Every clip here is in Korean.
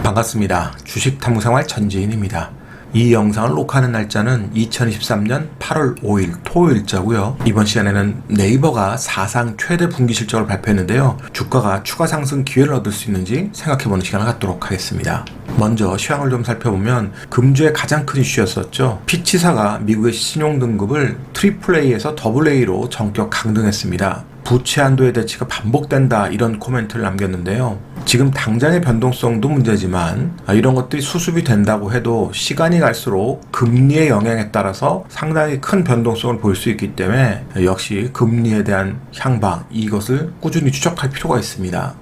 반갑습니다. 주식탐구생활 전지인입니다. 이 영상을 녹화하는 날짜는 2023년 8월 5일 토요일자고요. 이번 시간에는 네이버가 사상 최대 분기 실적을 발표했는데요. 주가가 추가 상승 기회를 얻을 수 있는지 생각해보는 시간을 갖도록 하겠습니다. 먼저 시황을 좀 살펴보면 금주의 가장 큰 이슈였었죠. 피치사가 미국의 신용등급을 AAA에서 AA로 전격 강등했습니다. 부채 한도의 대치가 반복된다, 이런 코멘트를 남겼는데요. 지금 당장의 변동성도 문제지만 이런 것들이 수습이 된다고 해도 시간이 갈수록 금리의 영향에 따라서 상당히 큰 변동성을 보일 수 있기 때문에 역시 금리에 대한 향방, 이것을 꾸준히 추적할 필요가 있습니다.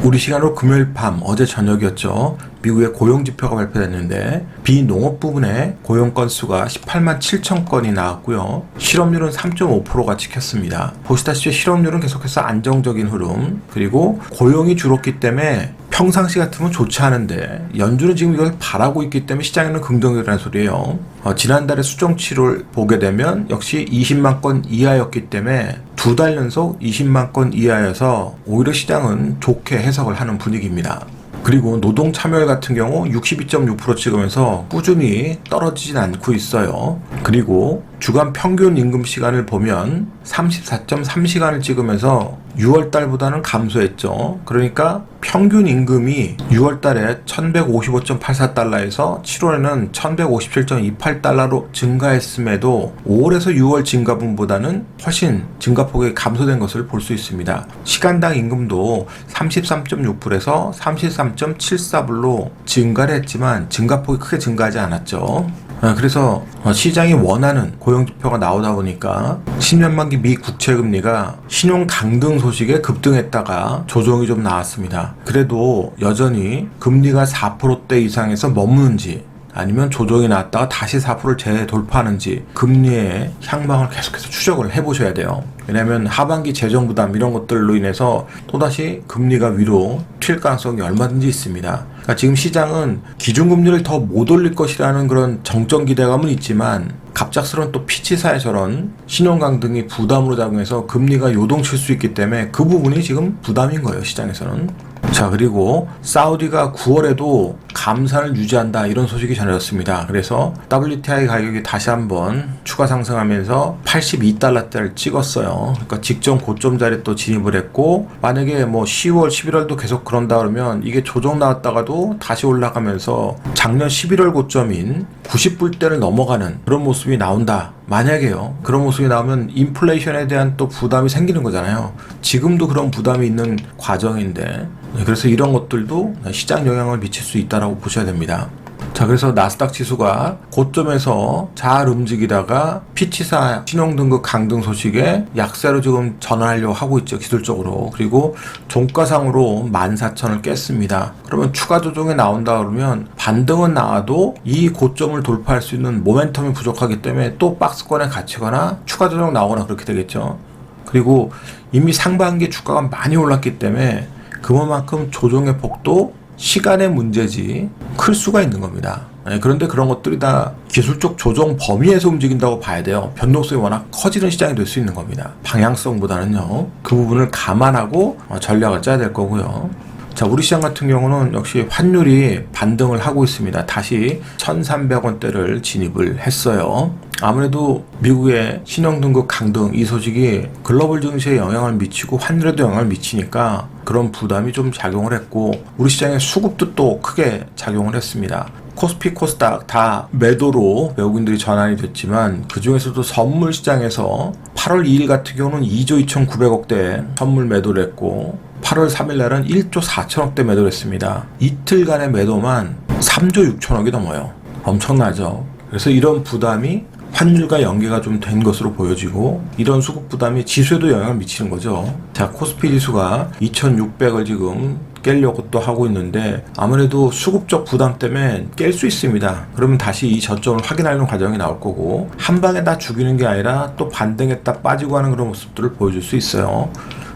우리 시간으로 금요일 밤, 어제 저녁이었죠. 미국의 고용지표가 발표됐는데 비농업 부분에 고용 건수가 18만 7천 건이 나왔고요. 실업률은 3.5%가 찍혔습니다. 보시다시피 실업률은 계속해서 안정적인 흐름, 그리고 고용이 줄었기 때문에 평상시 같으면 좋지 않은데 연준은 지금 이걸 바라고 있기 때문에 시장에는 긍정적이라는 소리예요. 지난달에 수정치를 보게 되면 역시 20만 건 이하였기 때문에 두 달 연속 20만 건 이하여서 오히려 시장은 좋게 해석을 하는 분위기입니다. 그리고 노동 참여율 같은 경우 62.6% 찍으면서 꾸준히 떨어지진 않고 있어요. 그리고 주간 평균 임금 시간을 보면 34.3시간을 찍으면서 6월달보다는 감소했죠. 그러니까 평균 임금이 6월달에 1155.84달러에서 7월에는 1157.28달러로 증가했음에도 5월에서 6월 증가분보다는 훨씬 증가폭이 감소된 것을 볼 수 있습니다. 시간당 임금도 33.6불에서 33.74불로 증가를 했지만 증가폭이 크게 증가하지 않았죠. 그래서 시장이 원하는 고용지표가 나오다 보니까 10년 만기 미 국채금리가 신용 강등 소식에 급등했다가 조정이 좀 나왔습니다. 그래도 여전히 금리가 4%대 이상에서 머무는지 아니면 조정이 나왔다가 다시 4%를 재돌파하는지 금리의 향방을 계속해서 추적을 해보셔야 돼요. 왜냐하면 하반기 재정 부담 이런 것들로 인해서 또다시 금리가 위로 튈 가능성이 얼마든지 있습니다. 그러니까 지금 시장은 기준금리를 더 못 올릴 것이라는 그런 정적 기대감은 있지만 갑작스러운 또 피치사의 저런 신용강 등이 부담으로 작용해서 금리가 요동칠 수 있기 때문에 그 부분이 지금 부담인 거예요, 시장에서는. 자, 그리고 사우디가 9월에도 감산을 유지한다, 이런 소식이 전해졌습니다. 그래서 WTI 가격이 다시 한번 추가 상승하면서 82달러대를 찍었어요. 그러니까 직전 고점 자리에 또 진입을 했고, 만약에 뭐 10월, 11월도 계속 그런다 그러면 이게 조정 나왔다가도 다시 올라가면서 작년 11월 고점인 90불대를 넘어가는 그런 모습이 나온다. 만약에요, 그런 모습이 나오면 인플레이션에 대한 또 부담이 생기는 거잖아요. 지금도 그런 부담이 있는 과정인데, 그래서 이런 것들도 시장 영향을 미칠 수 있다고 보셔야 됩니다. 자, 그래서 나스닥 지수가 고점에서 잘 움직이다가 피치사 신용등급 강등 소식에 약세로 지금 전환하려고 하고 있죠, 기술적으로. 그리고 종가상으로 14,000을 깼습니다. 그러면 추가 조정이 나온다 그러면 반등은 나와도 이 고점을 돌파할 수 있는 모멘텀이 부족하기 때문에 또 박스권에 갇히거나 추가 조정 나오거나 그렇게 되겠죠. 그리고 이미 상반기에 주가가 많이 올랐기 때문에 그만큼 조정의 폭도 시간의 문제지 클 수가 있는 겁니다. 그런데 그런 것들이 다 기술적 조정 범위에서 움직인다고 봐야 돼요. 변동성이 워낙 커지는 시장이 될 수 있는 겁니다. 방향성보다는요, 그 부분을 감안하고 전략을 짜야 될 거고요. 자, 우리 시장 같은 경우는 역시 환율이 반등을 하고 있습니다. 다시 1,300원대를 진입을 했어요. 아무래도 미국의 신용등급 강등 이 소식이 글로벌 증시에 영향을 미치고 환율에도 영향을 미치니까 그런 부담이 좀 작용을 했고, 우리 시장의 수급도 또 크게 작용을 했습니다. 코스피, 코스닥 다 매도로 외국인들이 전환이 됐지만 그 중에서도 선물 시장에서 8월 2일 같은 경우는 2조 2,900억대 선물 매도를 했고, 8월 3일 날은 1조 4천억대 매도를 했습니다. 이틀간의 매도만 3조 6천억이 넘어요. 엄청나죠. 그래서 이런 부담이 환율과 연계가 좀 된 것으로 보여지고, 이런 수급 부담이 지수에도 영향을 미치는 거죠. 자, 코스피 지수가 2,600을 지금 깨려고 또 하고 있는데 아무래도 수급적 부담 때문에 깰 수 있습니다. 그러면 다시 이 저점을 확인하는 과정이 나올 거고, 한 방에 다 죽이는 게 아니라 또 반등했다 빠지고 하는 그런 모습들을 보여줄 수 있어요.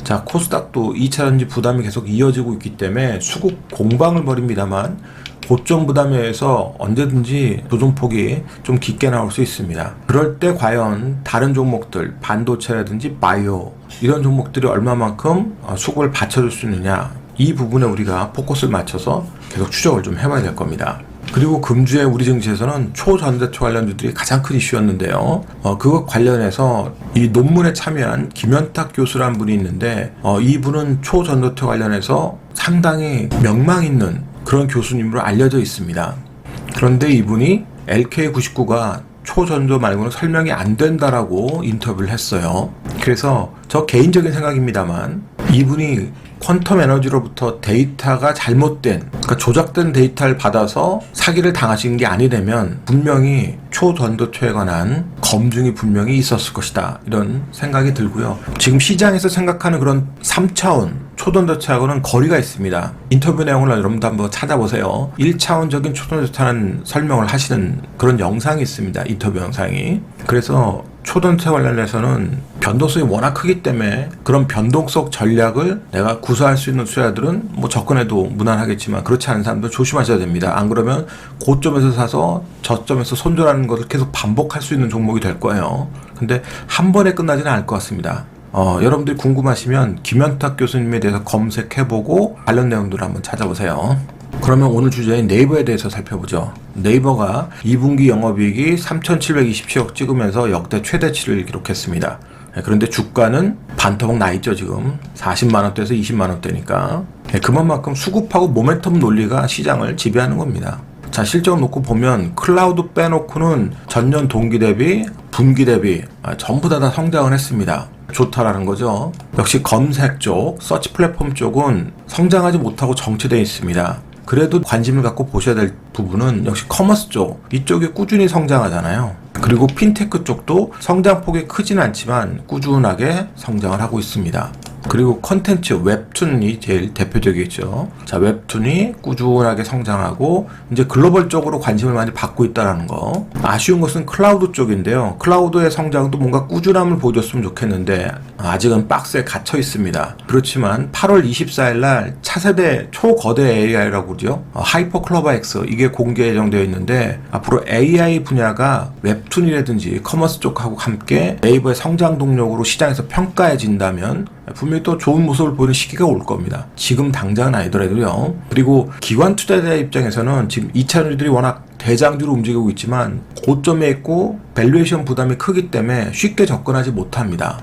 자, 코스닥도 2차전지 부담이 계속 이어지고 있기 때문에 수급 공방을 벌입니다만 고점 부담에 의해서 언제든지 조정폭이 좀 깊게 나올 수 있습니다. 그럴 때 과연 다른 종목들, 반도체라든지 바이오 이런 종목들이 얼마만큼 수급을 받쳐줄 수 있느냐, 이 부분에 우리가 포커스를 맞춰서 계속 추적을 좀 해봐야 될 겁니다. 그리고 금주에 우리 증시에서는 초전자투 관련주들이 가장 큰 이슈였는데요. 그것 관련해서 이 논문에 참여한 김현탁 교수라는 분이 있는데 이분은 초전자투 관련해서 상당히 명망 있는 그런 교수님으로 알려져 있습니다. 그런데 이분이 LK99가 초전조 말고는 설명이 안 된다라고 인터뷰를 했어요. 그래서 저 개인적인 생각입니다만 이분이 퀀텀 에너지로부터 데이터가 잘못된, 그러니까 조작된 데이터를 받아서 사기를 당하신 게 아니라면 분명히 초전도체에 관한 검증이 분명히 있었을 것이다, 이런 생각이 들고요. 지금 시장에서 생각하는 그런 3차원 초전도체하고는 거리가 있습니다. 인터뷰 내용을 여러분도 한번 찾아보세요. 1차원적인 초전도체라는 설명을 하시는 그런 영상이 있습니다. 인터뷰 영상이. 그래서 초전도체 관련해서는 변동성이 워낙 크기 때문에 그런 변동성 전략을 내가 구사할 수 있는 투자자들은 뭐 접근해도 무난하겠지만 그렇지 않은 사람들 조심하셔야 됩니다. 안 그러면 고점에서 사서 저점에서 손절하는 것을 계속 반복할 수 있는 종목이 될 거예요. 근데 한 번에 끝나지는 않을 것 같습니다. 여러분들이 궁금하시면 김현탁 교수님에 대해서 검색해보고 관련 내용들을 한번 찾아보세요. 그러면 오늘 주제인 네이버에 대해서 살펴보죠. 네이버가 2분기 영업이익이 3,727억 찍으면서 역대 최대치를 기록했습니다. 그런데 주가는 반토막 나 있죠. 지금 40만원대에서 20만원대니까 그만큼 수급하고 모멘텀 논리가 시장을 지배하는 겁니다. 자, 실적을 놓고 보면 클라우드 빼놓고는 전년 동기 대비 분기 대비 전부 다 성장을 했습니다. 좋다라는 거죠. 역시 검색 쪽, 서치 플랫폼 쪽은 성장하지 못하고 정체되어 있습니다. 그래도 관심을 갖고 보셔야 될 부분은 역시 커머스 쪽, 이쪽이 꾸준히 성장하잖아요. 그리고 핀테크 쪽도 성장폭이 크진 않지만 꾸준하게 성장을 하고 있습니다. 그리고 컨텐츠, 웹툰이 제일 대표적이겠죠. 자, 웹툰이 꾸준하게 성장하고 이제 글로벌적으로 관심을 많이 받고 있다는 거. 아쉬운 것은 클라우드 쪽인데요. 클라우드의 성장도 뭔가 꾸준함을 보여줬으면 좋겠는데 아직은 박스에 갇혀 있습니다. 그렇지만 8월 24일 날 차세대 초거대 AI라고 그러죠. 하이퍼클로버 X, 이게 공개 예정되어 있는데 앞으로 AI 분야가 웹툰이라든지 커머스 쪽하고 함께 네이버의 성장 동력으로 시장에서 평가해진다면 분명히 또 좋은 모습을 보이는 시기가 올 겁니다. 지금 당장은 아니더라도요. 그리고 기관 투자자 입장에서는 지금 2차전지들이 워낙 대장주로 움직이고 있지만 고점에 있고 밸류에이션 부담이 크기 때문에 쉽게 접근하지 못합니다.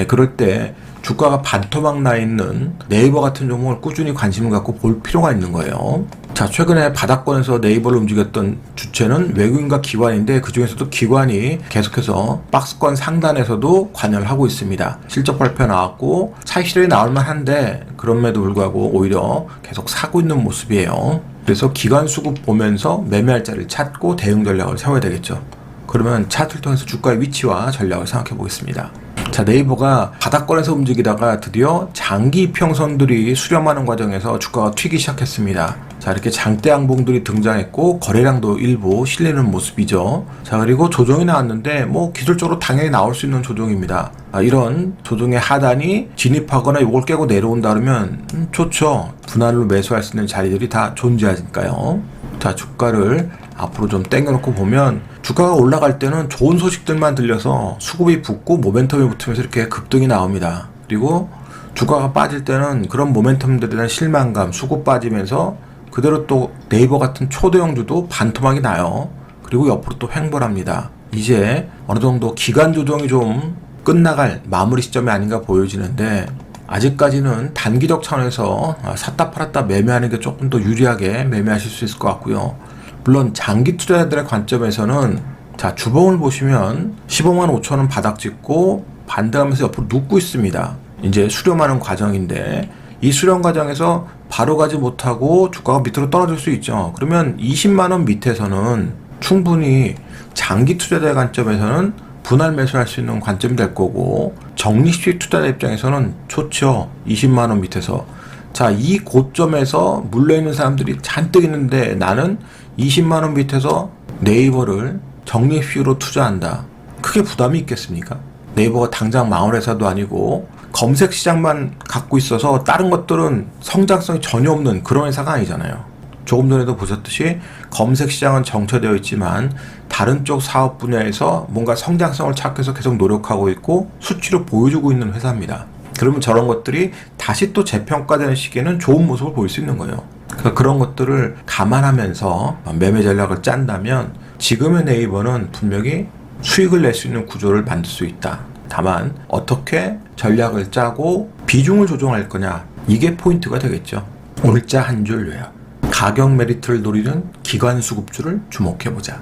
그럴 때 주가가 반토막 나 있는 네이버 같은 종목을 꾸준히 관심을 갖고 볼 필요가 있는 거예요. 자, 최근에 바닥권에서 네이버를 움직였던 주체는 외국인과 기관인데 그 중에서도 기관이 계속해서 박스권 상단에서도 관여를 하고 있습니다. 실적 발표 나왔고 차익 실현이 나올 만한데 그럼에도 불구하고 오히려 계속 사고 있는 모습이에요. 그래서 기관 수급 보면서 매매할 자리를 찾고 대응 전략을 세워야 되겠죠. 그러면 차트를 통해서 주가의 위치와 전략을 생각해 보겠습니다. 자, 네이버가 바닥권에서 움직이다가 드디어 장기 이평선들이 수렴하는 과정에서 주가가 튀기 시작했습니다. 자, 이렇게 장대 양봉들이 등장했고 거래량도 일부 실리는 모습이죠. 자, 그리고 조정이 나왔는데 뭐 기술적으로 당연히 나올 수 있는 조정입니다. 이런 조정의 하단이 진입하거나 이걸 깨고 내려온다 그러면 좋죠. 분할로 매수할 수 있는 자리들이 다 존재하니까요. 자, 주가를 앞으로 좀 당겨놓고 보면 주가가 올라갈 때는 좋은 소식들만 들려서 수급이 붙고 모멘텀이 붙으면서 이렇게 급등이 나옵니다. 그리고 주가가 빠질 때는 그런 모멘텀들에 대한 실망감, 수급 빠지면서 그대로 또 네이버 같은 초대형주도 반토막이 나요. 그리고 옆으로 또 횡보합니다. 이제 어느 정도 기간 조정이 좀 끝나갈 마무리 시점이 아닌가 보여지는데 아직까지는 단기적 차원에서 샀다 팔았다 매매하는 게 조금 더 유리하게 매매하실 수 있을 것 같고요. 물론 장기 투자자들의 관점에서는 자, 주봉을 보시면 15만 5천원 바닥 찍고 반등하면서 옆으로 눕고 있습니다. 이제 수렴하는 과정인데 이 수렴 과정에서 바로 가지 못하고 주가가 밑으로 떨어질 수 있죠. 그러면 20만원 밑에서는 충분히 장기 투자자의 관점에서는 분할 매수할 수 있는 관점이 될 거고 적립식 투자자 입장에서는 좋죠. 20만원 밑에서. 자, 이 고점에서 물려있는 사람들이 잔뜩 있는데 나는 20만원 밑에서 네이버를 적립식으로 투자한다. 크게 부담이 있겠습니까? 네이버가 당장 망할 회사도 아니고 검색 시장만 갖고 있어서 다른 것들은 성장성이 전혀 없는 그런 회사가 아니잖아요. 조금 전에도 보셨듯이 검색 시장은 정체되어 있지만 다른 쪽 사업 분야에서 뭔가 성장성을 찾기 위해서 계속 노력하고 있고 수치로 보여주고 있는 회사입니다. 그러면 저런 것들이 다시 또 재평가되는 시기에는 좋은 모습을 보일 수 있는 거예요. 그러니까 그런 것들을 감안하면서 매매 전략을 짠다면 지금의 네이버는 분명히 수익을 낼 수 있는 구조를 만들 수 있다. 다만 어떻게 전략을 짜고 비중을 조정할 거냐, 이게 포인트가 되겠죠. 올자 한 줄 요약. 가격 메리트를 노리는 기관 수급주를 주목해보자.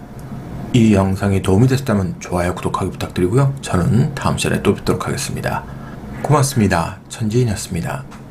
이 영상이 도움이 됐다면 좋아요, 구독하기 부탁드리고요. 저는 다음 시간에 또 뵙도록 하겠습니다. 고맙습니다. 전지인이었습니다.